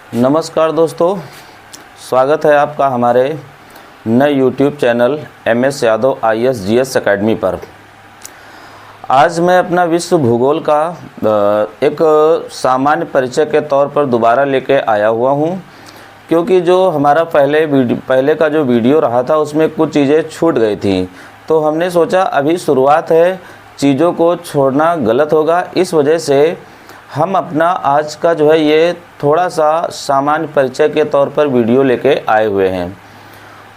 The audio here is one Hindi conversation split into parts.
नमस्कार दोस्तों, स्वागत है आपका हमारे नए YouTube channel MS Yadav IAS GS academy पर। आज मैं अपना विश्व भूगोल का एक सामान्य परिचय के तौर पर दोबारा लेके आया हुआ हूँ, क्योंकि जो हमारा पहले का जो वीडियो रहा था उसमें कुछ चीज़ें छूट गई थी। तो हमने सोचा अभी शुरुआत है, चीज़ों को छोड़ना गलत होगा, इस वजह से हम अपना आज का जो है ये थोड़ा सा सामान्य परिचय के तौर पर वीडियो लेके आए हुए हैं।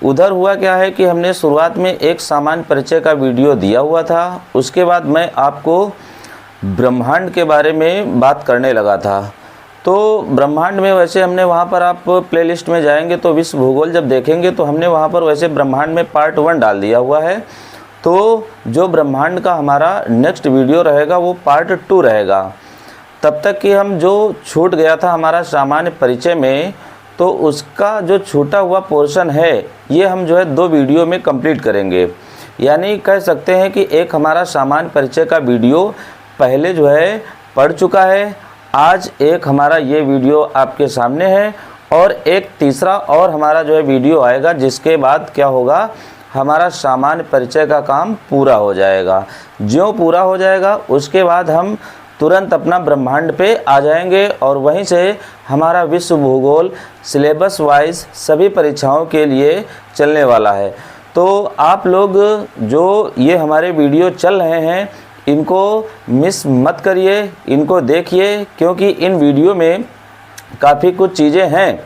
उधर हुआ क्या है कि हमने शुरुआत में एक सामान्य परिचय का वीडियो दिया हुआ था, उसके बाद मैं आपको ब्रह्मांड के बारे में बात करने लगा था। तो ब्रह्मांड में वैसे हमने वहाँ पर, आप प्लेलिस्ट में जाएंगे तो विश्व भूगोल जब देखेंगे तो हमने वहाँ पर वैसे ब्रह्मांड में पार्ट 1 डाल दिया हुआ है। तो जो ब्रह्मांड का हमारा नेक्स्ट वीडियो रहेगा वो पार्ट 2 रहेगा। तब तक कि हम जो छूट गया था हमारा सामान्य परिचय में, तो उसका जो छूटा हुआ पोर्शन है ये हम जो है 2 वीडियो में कंप्लीट करेंगे। यानी कह सकते हैं कि एक हमारा सामान्य परिचय का वीडियो पहले जो है पढ़ चुका है, आज एक हमारा ये वीडियो आपके सामने है और एक तीसरा और हमारा जो है वीडियो आएगा, जिसके बाद क्या होगा, हमारा सामान्य परिचय का काम पूरा हो जाएगा। ज्यों पूरा हो जाएगा उसके बाद हम तुरंत अपना ब्रह्मांड पे आ जाएंगे और वहीं से हमारा विश्व भूगोल सिलेबस वाइज सभी परीक्षाओं के लिए चलने वाला है। तो आप लोग जो ये हमारे वीडियो चल रहे हैं इनको मिस मत करिए, इनको देखिए, क्योंकि इन वीडियो में काफ़ी कुछ चीज़ें हैं।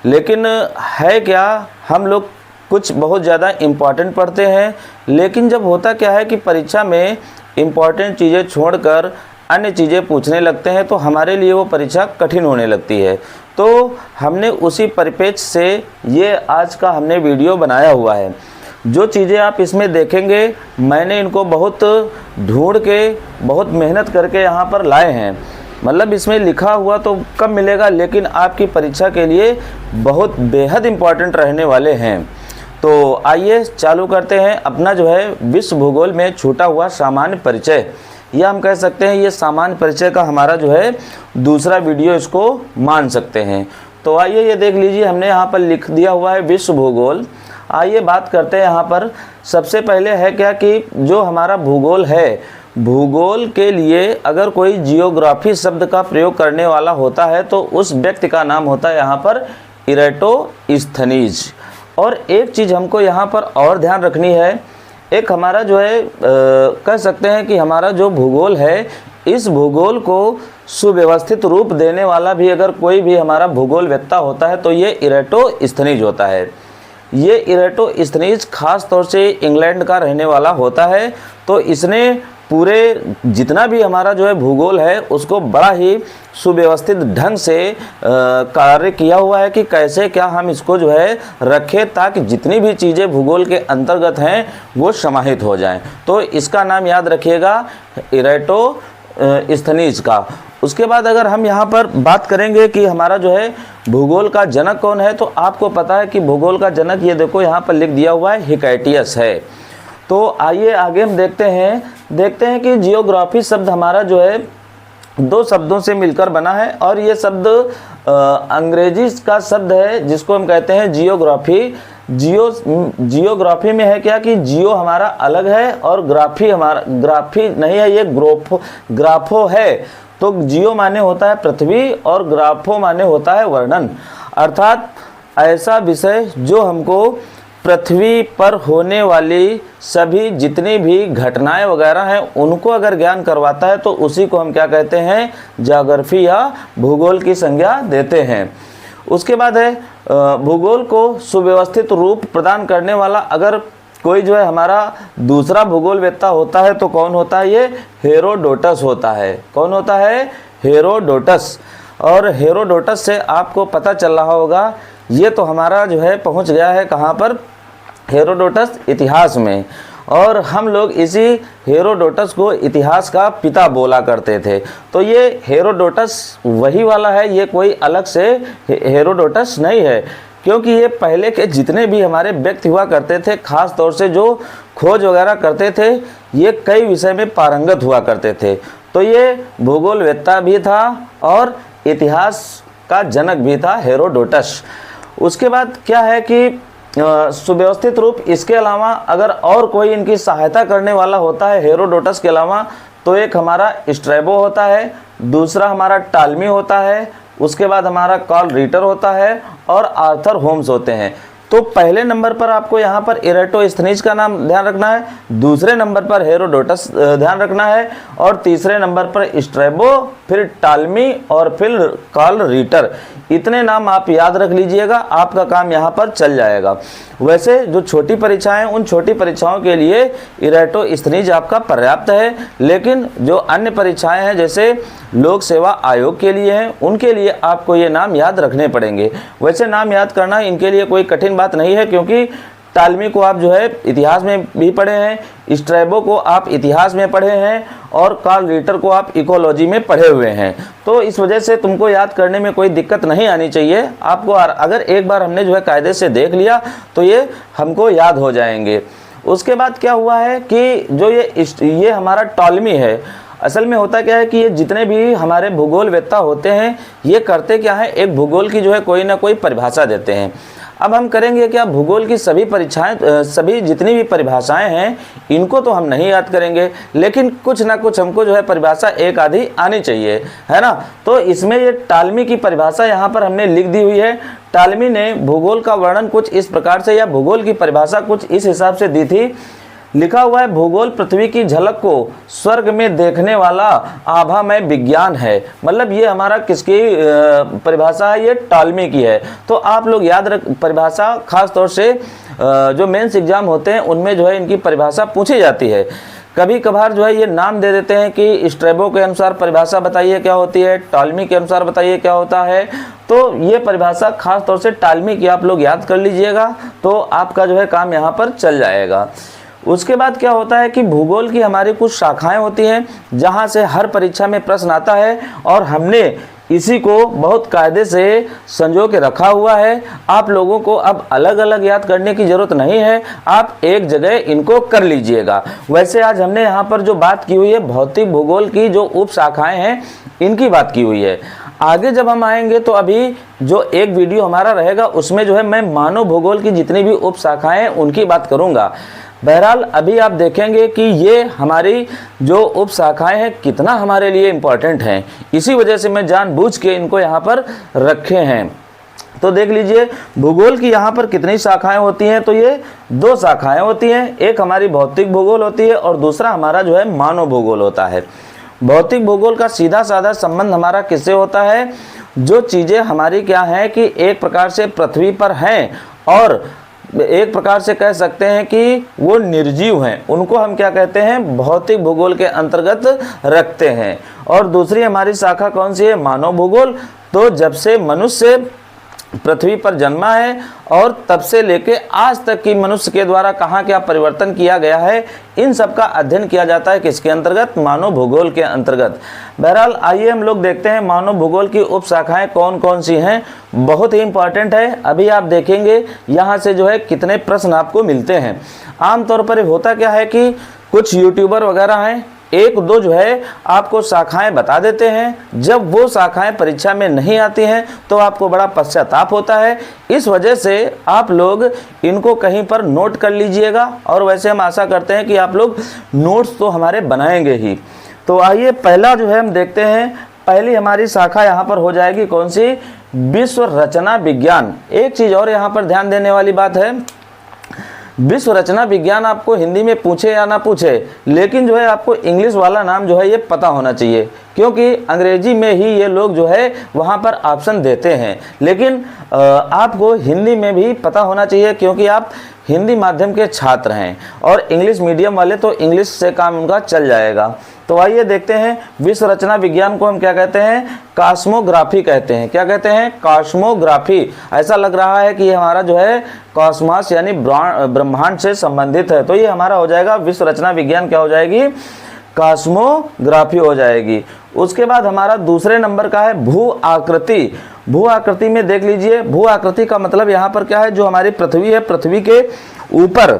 लेकिन है क्या, हम लोग कुछ बहुत ज़्यादा इम्पॉर्टेंट पढ़ते हैं, लेकिन जब होता क्या है कि परीक्षा में इम्पॉर्टेंट चीज़ें छोड़कर अन्य चीज़ें पूछने लगते हैं तो हमारे लिए वो परीक्षा कठिन होने लगती है। तो हमने उसी परिप्रेक्ष्य से ये आज का हमने वीडियो बनाया हुआ है। जो चीज़ें आप इसमें देखेंगे मैंने इनको बहुत ढूंढ के, बहुत मेहनत करके यहाँ पर लाए हैं। मतलब इसमें लिखा हुआ तो कम मिलेगा, लेकिन आपकी परीक्षा के लिए बहुत बेहद इम्पॉर्टेंट रहने वाले हैं। तो आइए चालू करते हैं अपना जो है विश्व भूगोल में छूटा हुआ सामान्य परिचय, या हम कह सकते हैं ये सामान्य परिचय का हमारा जो है दूसरा वीडियो इसको मान सकते हैं। तो आइए ये देख लीजिए, हमने यहाँ पर लिख दिया हुआ है विश्व भूगोल। आइए बात करते हैं यहाँ पर। सबसे पहले है क्या कि जो हमारा भूगोल है, भूगोल के लिए अगर कोई जियोग्राफी शब्द का प्रयोग करने वाला होता है तो उस व्यक्ति का नाम होता है यहाँ पर इरेटोस्थनीज। और एक चीज़ हमको यहाँ पर और ध्यान रखनी है, एक हमारा जो है कह सकते हैं कि हमारा जो भूगोल है, इस भूगोल को सुव्यवस्थित रूप देने वाला भी अगर कोई भी हमारा भूगोलवेत्ता होता है तो ये इरेटोस्थनीज होता है। ये इरेटोस्थनीज खास तौर से इंग्लैंड का रहने वाला होता है। तो इसने पूरे जितना भी हमारा जो है भूगोल है उसको बड़ा ही सुव्यवस्थित ढंग से कार्य किया हुआ है कि कैसे क्या हम इसको जो है रखें, ताकि जितनी भी चीज़ें भूगोल के अंतर्गत हैं वो समाहित हो जाएं। तो इसका नाम याद रखिएगा, इरेटोस्थनीज का। उसके बाद अगर हम यहाँ पर बात करेंगे कि हमारा जो है भूगोल का जनक कौन है, तो आपको पता है कि भूगोल का जनक ये देखो यहाँ पर लिख दिया हुआ है, हिकैटियस है। तो आइए आगे हम देखते हैं कि जियोग्राफी शब्द हमारा जो है 2 शब्दों से मिलकर बना है, और ये शब्द अंग्रेजी का शब्द है जिसको हम कहते हैं जियोग्राफी। जियोग्राफी में है क्या कि जियो हमारा अलग है और ग्राफी हमारा ग्राफी नहीं है, ये ग्राफो है। तो जियो माने होता है पृथ्वी और ग्राफो माने होता है वर्णन, अर्थात ऐसा विषय जो हमको पृथ्वी पर होने वाली सभी जितनी भी घटनाएं वगैरह हैं उनको अगर ज्ञान करवाता है तो उसी को हम क्या कहते हैं, ज्योग्राफी या भूगोल की संज्ञा देते हैं। उसके बाद है भूगोल को सुव्यवस्थित रूप प्रदान करने वाला अगर कोई जो है हमारा दूसरा भूगोलवेत्ता होता है तो कौन होता है, ये हेरोडोटस होता है। कौन होता है, हेरोडोटस। और हेरोडोटस से आपको पता चल रहा होगा, ये तो हमारा जो है पहुंच गया है कहाँ पर, हेरोडोटस इतिहास में। और हम लोग इसी हेरोडोटस को इतिहास का पिता बोला करते थे। तो ये हेरोडोटस वही वाला है, ये कोई अलग से हेरोडोटस नहीं है, क्योंकि ये पहले के जितने भी हमारे व्यक्ति हुआ करते थे, खास तौर से जो खोज वगैरह करते थे, ये कई विषय में पारंगत हुआ करते थे। तो ये भूगोलवेत्ता भी था और इतिहास का जनक भी था हेरोडोटस। उसके बाद क्या है कि सुव्यवस्थित रूप, इसके अलावा अगर और कोई इनकी सहायता करने वाला होता है हेरोडोटस के अलावा, तो एक हमारा स्ट्रैबो होता है, दूसरा हमारा टालमी होता है, उसके बाद हमारा कार्ल रीटर होता है और आर्थर होम्स होते हैं। तो पहले नंबर पर आपको यहाँ पर इरेटोस्थनीज का नाम ध्यान रखना है, दूसरे नंबर पर हेरोडोटस ध्यान रखना है और तीसरे नंबर पर स्ट्रैबो, फिर टालमी और फिर कार्ल रीटर। इतने नाम आप याद रख लीजिएगा, आपका काम यहाँ पर चल जाएगा। वैसे जो छोटी परीक्षाएं, उन छोटी परीक्षाओं के लिए इरेटोस्थनीज आपका पर्याप्त है, लेकिन जो अन्य परीक्षाएं हैं जैसे लोक सेवा आयोग के लिए हैं, उनके लिए आपको ये नाम याद रखने पड़ेंगे। वैसे नाम याद करना इनके लिए कोई कठिन बात नहीं है, क्योंकि टालमी को आप जो है इतिहास में भी पढ़े हैं, स्ट्रैबो को आप इतिहास में पढ़े हैं और कार्ल रीटर को आप इकोलॉजी में पढ़े हुए हैं। तो इस वजह से तुमको याद करने में कोई दिक्कत नहीं आनी चाहिए। आपको अगर एक बार हमने जो है कायदे से देख लिया तो ये हमको याद हो जाएंगे। उसके बाद क्या हुआ है कि जो ये हमारा टॉलमी है, असल में होता क्या है कि ये जितने भी हमारे भूगोलवेत्ता होते हैं, ये करते क्या है, एक भूगोल की जो है कोई ना कोई परिभाषा देते हैं। अब हम करेंगे क्या, भूगोल की सभी परीक्षाएं, सभी जितनी भी परिभाषाएं हैं, इनको तो हम नहीं याद करेंगे, लेकिन कुछ ना कुछ हमको जो है परिभाषा एक आधी आनी चाहिए, है ना। तो इसमें ये टालमी की परिभाषा यहाँ पर हमने लिख दी हुई है। टालमी ने भूगोल का वर्णन कुछ इस प्रकार से, या भूगोल की परिभाषा कुछ इस हिसाब से दी थी। लिखा हुआ है, भूगोल पृथ्वी की झलक को स्वर्ग में देखने वाला आभामय विज्ञान है। मतलब ये हमारा किसकी परिभाषा है, ये टालमी की है। तो आप लोग याद रख, परिभाषा खास तौर से जो मेंस एग्जाम होते हैं उनमें जो है इनकी परिभाषा पूछी जाती है। कभी कभार जो है ये नाम दे देते हैं कि स्ट्रैबो के अनुसार परिभाषा बताइए क्या होती है, टालमी के अनुसार बताइए क्या होता है। तो ये परिभाषा खास तौर से टालमी की आप लोग याद कर लीजिएगा, तो आपका जो है काम यहाँ पर चल जाएगा। उसके बाद क्या होता है कि भूगोल की हमारी कुछ शाखाएं होती हैं, जहां से हर परीक्षा में प्रश्न आता है और हमने इसी को बहुत कायदे से संजो के रखा हुआ है। आप लोगों को अब अलग अलग याद करने की जरूरत नहीं है, आप एक जगह इनको कर लीजिएगा। वैसे आज हमने यहाँ पर जो बात की हुई है भौतिक भूगोल की जो उप शाखाएं हैं, इनकी बात की हुई है। आगे जब हम आएंगे तो अभी जो एक वीडियो हमारा रहेगा उसमें जो है मैं मानव भूगोल की जितनी भी उप शाखाएं हैं उनकी बात करूँगा। बहरहाल अभी आप देखेंगे कि ये हमारी जो उप शाखाएं हैं कितना हमारे लिए इम्पोर्टेंट हैं, इसी वजह से मैं जानबूझ के इनको यहाँ पर रखे हैं। तो देख लीजिए भूगोल की यहाँ पर कितनी शाखाएं होती हैं, तो ये 2 शाखाएं होती हैं। एक हमारी भौतिक भूगोल होती है और दूसरा हमारा जो है मानव भूगोल होता है। भौतिक भूगोल का सीधा साधा संबंध हमारा किससे होता है, जो चीज़ें हमारी क्या हैं कि एक प्रकार से पृथ्वी पर हैं और एक प्रकार से कह सकते हैं कि वो निर्जीव हैं, उनको हम क्या कहते हैं, भौतिक भूगोल के अंतर्गत रखते हैं। और दूसरी हमारी शाखा कौन सी है, मानव भूगोल। तो जब से मनुष्य पृथ्वी पर जन्मा है और तब से लेके आज तक की मनुष्य के द्वारा कहाँ क्या परिवर्तन किया गया है, इन सब का अध्ययन किया जाता है किसके अंतर्गत, मानव भूगोल के अंतर्गत। बहरहाल आइए हम लोग देखते हैं मानव भूगोल की उप शाखाएं कौन कौन सी हैं, बहुत ही इंपॉर्टेंट है। अभी आप देखेंगे यहाँ से जो है कितने प्रश्न आपको मिलते हैं। आमतौर पर होता क्या है कि कुछ यूट्यूबर वगैरह हैं, 1-2 जो है आपको शाखाएं बता देते हैं, जब वो शाखाएं परीक्षा में नहीं आती हैं तो आपको बड़ा पश्चाताप होता है। इस वजह से आप लोग इनको कहीं पर नोट कर लीजिएगा और वैसे हम आशा करते हैं कि आप लोग नोट्स तो हमारे बनाएंगे ही। तो आइए पहला जो है हम देखते हैं, पहली हमारी शाखा यहाँ पर हो जाएगी कौन सी, विश्व रचना विज्ञान। एक चीज़ और यहाँ पर ध्यान देने वाली बात है, विश्व रचना विज्ञान आपको हिंदी में पूछे या ना पूछे, लेकिन जो है आपको इंग्लिश वाला नाम जो है ये पता होना चाहिए, क्योंकि अंग्रेजी में ही ये लोग जो है वहाँ पर ऑप्शन देते हैं। लेकिन आपको हिंदी में भी पता होना चाहिए, क्योंकि आप हिंदी माध्यम के छात्र हैं और इंग्लिश मीडियम वाले तो इंग्लिश से काम उनका चल जाएगा। तो आइए देखते हैं, विश्व रचना विज्ञान को हम क्या कहते हैं, कॉस्मोग्राफी कहते हैं। क्या कहते हैं, कॉस्मोग्राफी। ऐसा लग रहा है कि ये हमारा जो है कॉस्मॉस यानी ब्रह्मांड से संबंधित है, तो ये हमारा हो जाएगा विश्व रचना विज्ञान, क्या हो जाएगी, कॉस्मोग्राफी हो जाएगी। उसके बाद हमारा दूसरे नंबर का है भू आकृति। भू आकृति में देख लीजिए, भू आकृति का मतलब यहाँ पर क्या है, जो हमारी पृथ्वी है, पृथ्वी के ऊपर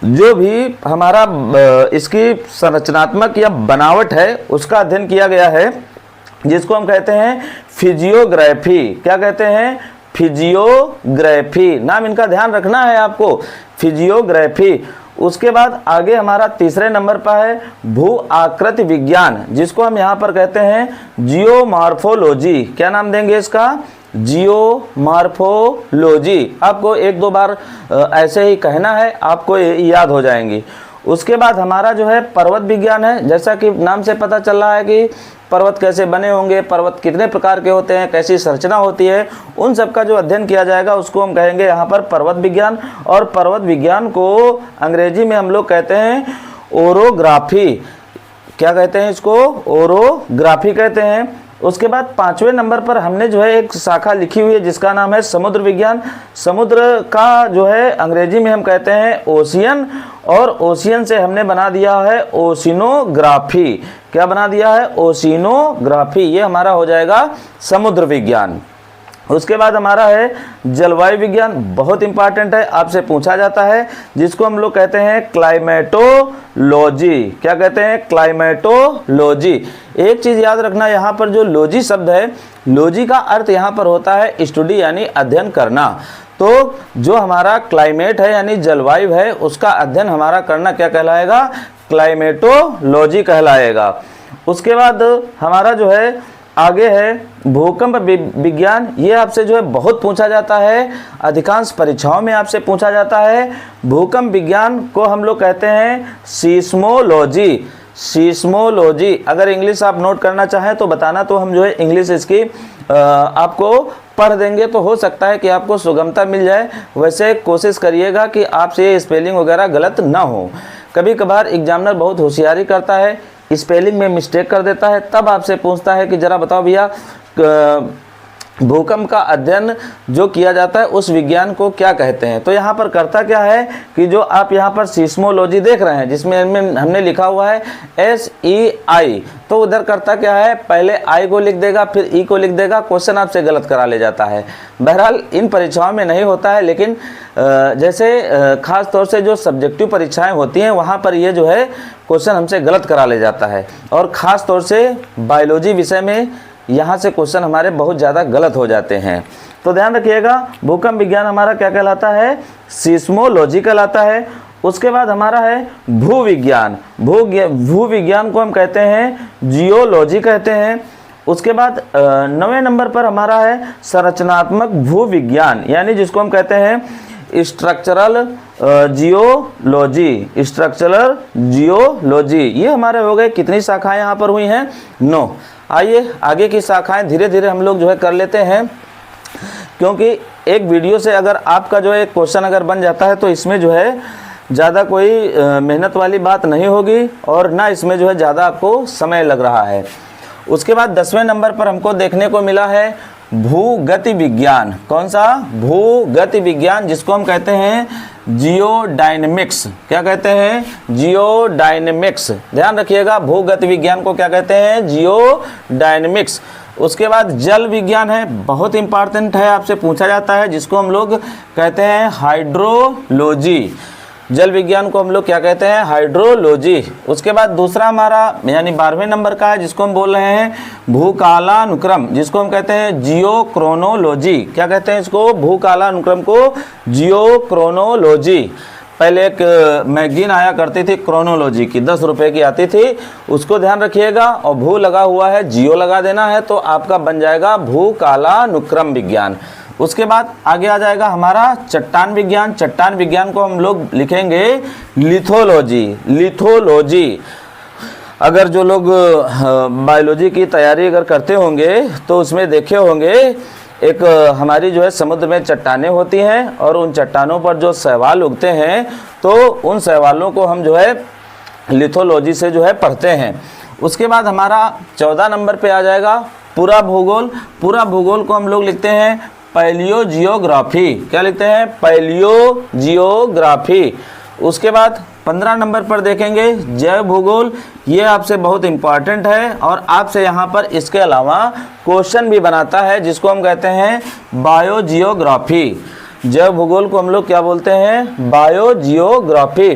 जो भी हमारा इसकी संरचनात्मक या बनावट है उसका अध्ययन किया गया है, जिसको हम कहते हैं फिजियोग्राफी। क्या कहते हैं? फिजियोग्राफी। नाम इनका ध्यान रखना है आपको, फिजियोग्राफी। उसके बाद आगे हमारा तीसरे नंबर पर है भू आकृति विज्ञान, जिसको हम यहाँ पर कहते हैं जियोमॉर्फोलॉजी। क्या नाम देंगे इसका? जियोमॉर्फोलॉजी। आपको एक दो बार ऐसे ही कहना है, आपको याद हो जाएंगी। उसके बाद हमारा जो है पर्वत विज्ञान है। जैसा कि नाम से पता चल रहा है कि पर्वत कैसे बने होंगे, पर्वत कितने प्रकार के होते हैं, कैसी संरचना होती है, उन सब का जो अध्ययन किया जाएगा उसको हम कहेंगे यहाँ पर पर्वत विज्ञान। और पर्वत विज्ञान को अंग्रेजी में हम लोग कहते हैं ओरोग्राफी। क्या कहते हैं इसको? ओरोग्राफी कहते हैं। उसके बाद पांचवें नंबर पर हमने जो है एक शाखा लिखी हुई है जिसका नाम है समुद्र विज्ञान। समुद्र का जो है अंग्रेजी में हम कहते हैं ओशियन, और ओशियन से हमने बना दिया है ओशिनोग्राफी। क्या बना दिया है? ओशिनोग्राफी। ये हमारा हो जाएगा समुद्र विज्ञान। उसके बाद हमारा है जलवायु विज्ञान, बहुत इंपॉर्टेंट है, आपसे पूछा जाता है, जिसको हम लोग कहते हैं क्लाइमेटोलॉजी। क्या कहते हैं? क्लाइमेटोलॉजी। एक चीज़ याद रखना, यहाँ पर जो लॉजी शब्द है, लॉजी का अर्थ यहाँ पर होता है स्टडी यानी अध्ययन करना। तो जो हमारा क्लाइमेट है यानी जलवायु है, उसका अध्ययन हमारा करना क्या कहलाएगा? क्लाइमेटोलॉजी कहलाएगा। उसके बाद हमारा जो है आगे है भूकंप विज्ञान। ये आपसे जो है बहुत पूछा जाता है, अधिकांश परीक्षाओं में आपसे पूछा जाता है। भूकंप विज्ञान को हम लोग कहते हैं सीस्मोलॉजी। सीस्मोलॉजी। अगर इंग्लिश आप नोट करना चाहें तो बताना, तो हम जो है इंग्लिश इसकी आपको पढ़ देंगे, तो हो सकता है कि आपको सुगमता मिल जाए। वैसे कोशिश करिएगा कि आपसे ये स्पेलिंग वगैरह गलत ना हो। कभी कभार एग्जामिनर बहुत होशियारी करता है, स्पेलिंग में मिस्टेक कर देता है, तब आपसे पूछता है कि ज़रा बताओ भैया भूकंप का अध्ययन जो किया जाता है उस विज्ञान को क्या कहते हैं। तो यहाँ पर करता क्या है कि जो आप यहाँ पर सीस्मोलॉजी देख रहे हैं, जिसमें हमने लिखा हुआ है SEI, तो उधर करता क्या है, पहले I को लिख देगा, फिर E को लिख देगा, क्वेश्चन आपसे गलत करा ले जाता है। बहरहाल इन परीक्षाओं में नहीं होता है, लेकिन जैसे खास तौर से जो सब्जेक्टिव परीक्षाएं होती हैं वहाँ पर ये जो है क्वेश्चन हमसे गलत करा ले जाता है। और ख़ास तौर से बायोलॉजी विषय में यहाँ से क्वेश्चन हमारे बहुत ज़्यादा गलत हो जाते हैं। तो ध्यान रखिएगा, भूकंप विज्ञान हमारा क्या कहलाता है? सीस्मोलॉजी कहलाता है। उसके बाद हमारा है भू विज्ञान। भू विज्ञान को हम कहते हैं जियोलॉजी कहते हैं। उसके बाद 9वें नंबर पर हमारा है संरचनात्मक भू विज्ञान, यानी जिसको हम कहते हैं स्ट्रक्चरल जियोलॉजी। Structural geology. ये हमारे हो गए, कितनी शाखाएं यहाँ पर हुई हैं? 9। आइए आगे की शाखाएं धीरे धीरे हम लोग जो है कर लेते हैं, क्योंकि एक वीडियो से अगर आपका जो है क्वेश्चन अगर बन जाता है तो इसमें जो है ज़्यादा कोई मेहनत वाली बात नहीं होगी, और ना इसमें जो है ज़्यादा आपको समय लग रहा है। उसके बाद 10वें नंबर पर हमको देखने को मिला है भूगति विज्ञान। कौन सा? भूगति विज्ञान, जिसको हम कहते हैं जियोडायनेमिक्स। क्या कहते हैं? जियोडायनेमिक्स। ध्यान रखिएगा, भूगति विज्ञान को क्या कहते हैं? जियोडायनेमिक्स। उसके बाद जल विज्ञान है, बहुत इंपॉर्टेंट है, आपसे पूछा जाता है, जिसको हम लोग कहते हैं हाइड्रोलॉजी। जल विज्ञान को हम लोग क्या कहते हैं? हाइड्रोलॉजी। उसके बाद दूसरा हमारा यानी 12वें नंबर का है, जिसको हम बोल रहे हैं भूकालानुक्रम, जिसको हम कहते हैं जियोक्रोनोलॉजी। क्या कहते हैं इसको? भूकालानुक्रम को जियोक्रोनोलॉजी। पहले एक मैगजीन आया करती थी क्रोनोलॉजी की, 10 रुपये की आती थी, उसको ध्यान रखिएगा। और भू लगा हुआ है, जियो लगा देना है, तो आपका बन जाएगा भूकालानुक्रम विज्ञान। उसके बाद आगे आ जाएगा हमारा चट्टान विज्ञान। चट्टान विज्ञान को हम लोग लिखेंगे लिथोलॉजी। लिथोलॉजी। अगर जो लोग बायोलॉजी की तैयारी अगर करते होंगे तो उसमें देखे होंगे, एक हमारी जो है समुद्र में चट्टानें होती हैं, और उन चट्टानों पर जो शैवाल उगते हैं, तो उन शैवालों को हम जो है लिथोलॉजी से जो है पढ़ते हैं। उसके बाद हमारा 14 नंबर पे आ जाएगा पूरा भूगोल। पूरा भूगोल को हम लोग लिखते हैं पैलियोजियोग्राफी। क्या लिखते हैं? पैलियोजियोग्राफी। उसके बाद 15 नंबर पर देखेंगे जैव भूगोल। ये आपसे बहुत इम्पॉर्टेंट है, और आपसे यहाँ पर इसके अलावा क्वेश्चन भी बनाता है, जिसको हम कहते हैं बायोजियोग्राफी। जैव भूगोल को हम लोग क्या बोलते हैं? बायोजियोग्राफी।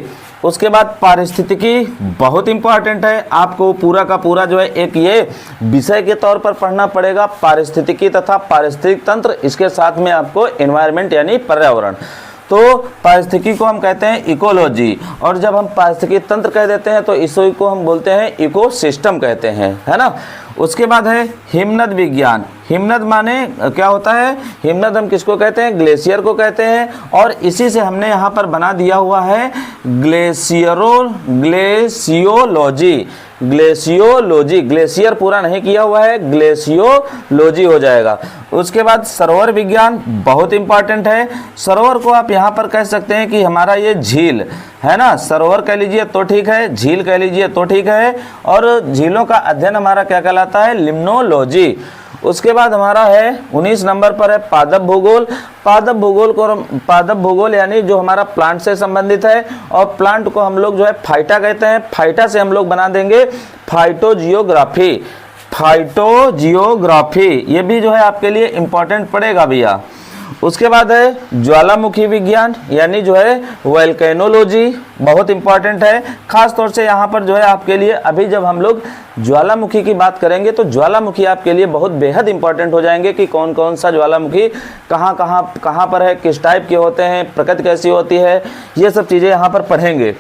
उसके बाद पारिस्थितिकी बहुत इंपॉर्टेंट है, आपको पूरा का पूरा जो है एक ये विषय के तौर पर पढ़ना पड़ेगा, पारिस्थितिकी तथा पारिस्थितिक तंत्र, इसके साथ में आपको एनवायरनमेंट यानी पर्यावरण। तो पारिस्थितिकी को हम कहते हैं इकोलॉजी, और जब हम पारिस्थितिकी तंत्र कह देते हैं तो इसी को हम बोलते हैं इकोसिस्टम कहते हैं, है ना। उसके बाद है हिमनद विज्ञान। हिमनद माने क्या होता है, हिमनद हम किसको कहते हैं, ग्लेशियर को कहते हैं, और इसी से हमने यहाँ पर बना दिया हुआ है ग्लेशियोलॉजी। ग्लेशियोलॉजी, ग्लेशियर पूरा नहीं किया हुआ है, ग्लेशियोलॉजी हो जाएगा। उसके बाद सरोवर विज्ञान बहुत इंपॉर्टेंट है। सरोवर को आप यहाँ पर कह सकते हैं कि हमारा ये झील है ना, सरोवर कह लीजिए तो ठीक है, झील कह लीजिए तो ठीक है, और झीलों का अध्ययन हमारा क्या कहलाता है, लिम्नोलॉजी। उसके बाद हमारा है 19 नंबर पर है पादप भूगोल। पादप भूगोल यानी जो हमारा प्लांट से संबंधित है, और प्लांट को हम लोग जो है फाइटा कहते हैं, फाइटा से हम लोग बना देंगे फाइटोजियोग्राफी। फाइटोजियोग्राफी ये भी जो है आपके लिए इंपॉर्टेंट पड़ेगा भैया। उसके बाद है ज्वालामुखी विज्ञान यानी जो है वोल्केनोलॉजी, बहुत इंपॉर्टेंट है। खास तौर से यहाँ पर जो है आपके लिए अभी जब हम लोग ज्वालामुखी की बात करेंगे तो ज्वालामुखी आपके लिए बहुत बेहद इंपॉर्टेंट हो जाएंगे कि कौन कौन सा ज्वालामुखी कहाँ पर है, किस टाइप के होते हैं, प्रकृति कैसी होती है, ये सब चीज़ें यहाँ पर पढ़ेंगे।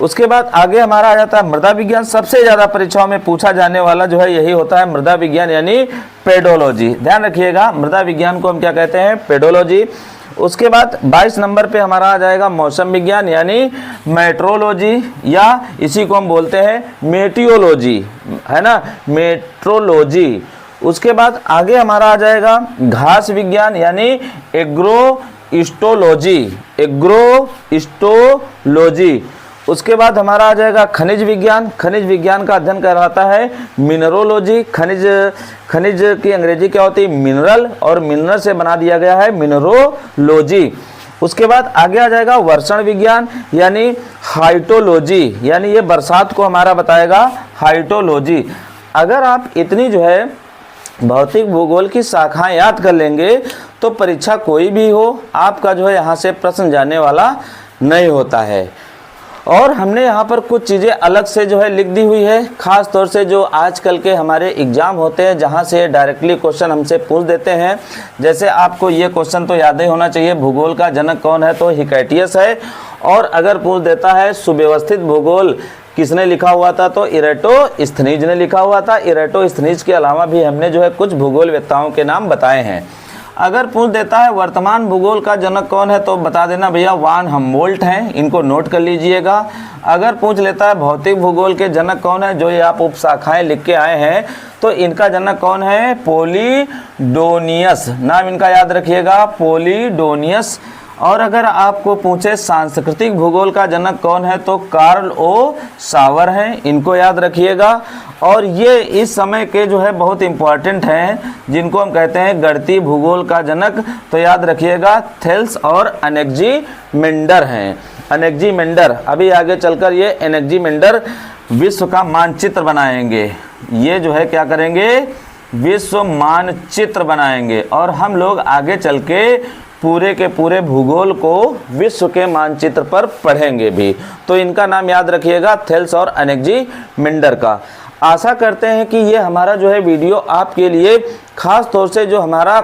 उसके बाद आगे हमारा आ जाता है मृदा विज्ञान। सबसे ज़्यादा परीक्षाओं में पूछा जाने वाला जो है यही होता है मृदा विज्ञान यानी पेडोलॉजी। ध्यान रखिएगा, मृदा विज्ञान को हम क्या कहते हैं, पेडोलॉजी। उसके बाद 22 नंबर पे हमारा आ जाएगा मौसम विज्ञान यानी मेट्रोलॉजी, या इसी को हम बोलते हैं मेटियोलॉजी, है ना, मेट्रोलॉजी। उसके बाद आगे हमारा आ जाएगा घास विज्ञान यानी एग्रोइस्टोलॉजी। उसके बाद हमारा आ जाएगा खनिज विज्ञान। खनिज विज्ञान का अध्ययन कहलाता है मिनरोलॉजी। खनिज की अंग्रेजी क्या होती है, मिनरल, और मिनरल से बना दिया गया है मिनरोलॉजी। उसके बाद आगे आ जाएगा वर्षण विज्ञान यानी हाइटोलॉजी, यानी ये बरसात को हमारा बताएगा हाइटोलॉजी। अगर आप इतनी जो है भौतिक भूगोल की शाखाएं याद कर लेंगे तो परीक्षा कोई भी हो आपका जो है यहाँ से प्रश्न जाने वाला नहीं होता है। और हमने यहाँ पर कुछ चीज़ें अलग से जो है लिख दी हुई है, ख़ास तौर से जो आजकल के हमारे एग्ज़ाम होते हैं जहाँ से डायरेक्टली क्वेश्चन हमसे पूछ देते हैं। जैसे आपको ये क्वेश्चन तो याद ही होना चाहिए, भूगोल का जनक कौन है, तो हिकैटियस है। और अगर पूछ देता है सुव्यवस्थित भूगोल किसने लिखा हुआ था, तो इरेटोस्थनीज ने लिखा हुआ था। इरेटोस्थनीज के अलावा भी हमने जो है कुछ भूगोलवेत्ताओं के नाम बताए हैं। अगर पूछ देता है वर्तमान भूगोल का जनक कौन है तो बता देना भैया वान हमबोल्ट हैं, इनको नोट कर लीजिएगा। अगर पूछ लेता है भौतिक भूगोल के जनक कौन है, जो ये आप उपशाखाएं लिख के आए हैं, तो इनका जनक कौन है, पोलिडोनियस, नाम इनका याद रखिएगा, पोलिडोनियस। और अगर आपको पूछे सांस्कृतिक भूगोल का जनक कौन है तो कार्ल ओ सावर हैं, इनको याद रखिएगा। और ये इस समय के जो है बहुत इंपॉर्टेंट हैं जिनको हम कहते हैं गणितीय भूगोल का जनक, तो याद रखिएगा थेल्स और एनेक्सीमेंडर हैं। एनेक्सीमेंडर अभी आगे चलकर ये एनेक्सीमेंडर विश्व का मानचित्र बनाएंगे, ये जो है क्या करेंगे, विश्व मानचित्र बनाएंगे। और हम लोग आगे चल के पूरे के पूरे भूगोल को विश्व के मानचित्र पर पढ़ेंगे भी, तो इनका नाम याद रखिएगा थेल्स और एनेक्सीमेंडर का। आशा करते हैं कि ये हमारा जो है वीडियो आपके लिए खास तौर से जो हमारा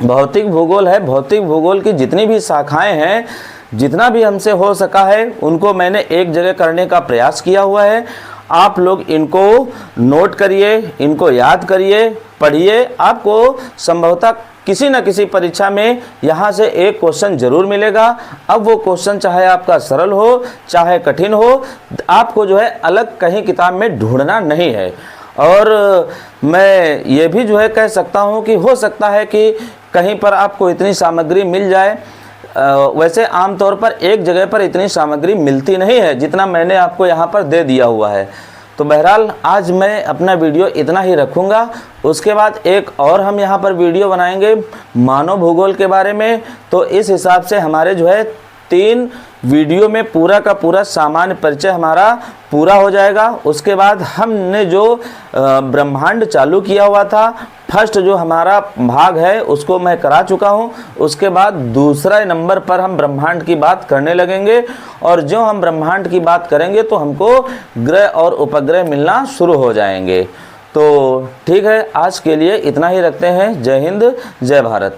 भौतिक भूगोल है, भौतिक भूगोल की जितनी भी शाखाएं हैं, जितना भी हमसे हो सका है उनको मैंने एक जगह करने का प्रयास किया हुआ है। आप लोग इनको नोट करिए, इनको याद करिए, पढ़िए। आपको संभवतः किसी न किसी परीक्षा में यहाँ से एक क्वेश्चन जरूर मिलेगा। अब वो क्वेश्चन चाहे आपका सरल हो चाहे कठिन हो, आपको जो है अलग कहीं किताब में ढूंढना नहीं है। और मैं ये भी जो है कह सकता हूँ कि हो सकता है कि कहीं पर आपको इतनी सामग्री मिल जाए। वैसे आमतौर पर एक जगह पर इतनी सामग्री मिलती नहीं है जितना मैंने आपको यहाँ पर दे दिया हुआ है। तो बहरहाल आज मैं अपना वीडियो इतना ही रखूँगा। उसके बाद एक और हम यहाँ पर वीडियो बनाएंगे मानव भूगोल के बारे में। तो इस हिसाब से हमारे जो है 3 वीडियो में पूरा का पूरा सामान्य परिचय हमारा पूरा हो जाएगा। उसके बाद हमने जो ब्रह्मांड चालू किया हुआ था, फर्स्ट जो हमारा भाग है उसको मैं करा चुका हूँ। उसके बाद दूसरा नंबर पर हम ब्रह्मांड की बात करने लगेंगे, और जो हम ब्रह्मांड की बात करेंगे तो हमको ग्रह और उपग्रह मिलना शुरू हो जाएंगे। तो ठीक है, आज के लिए इतना ही रखते हैं। जय हिंद, जय भारत।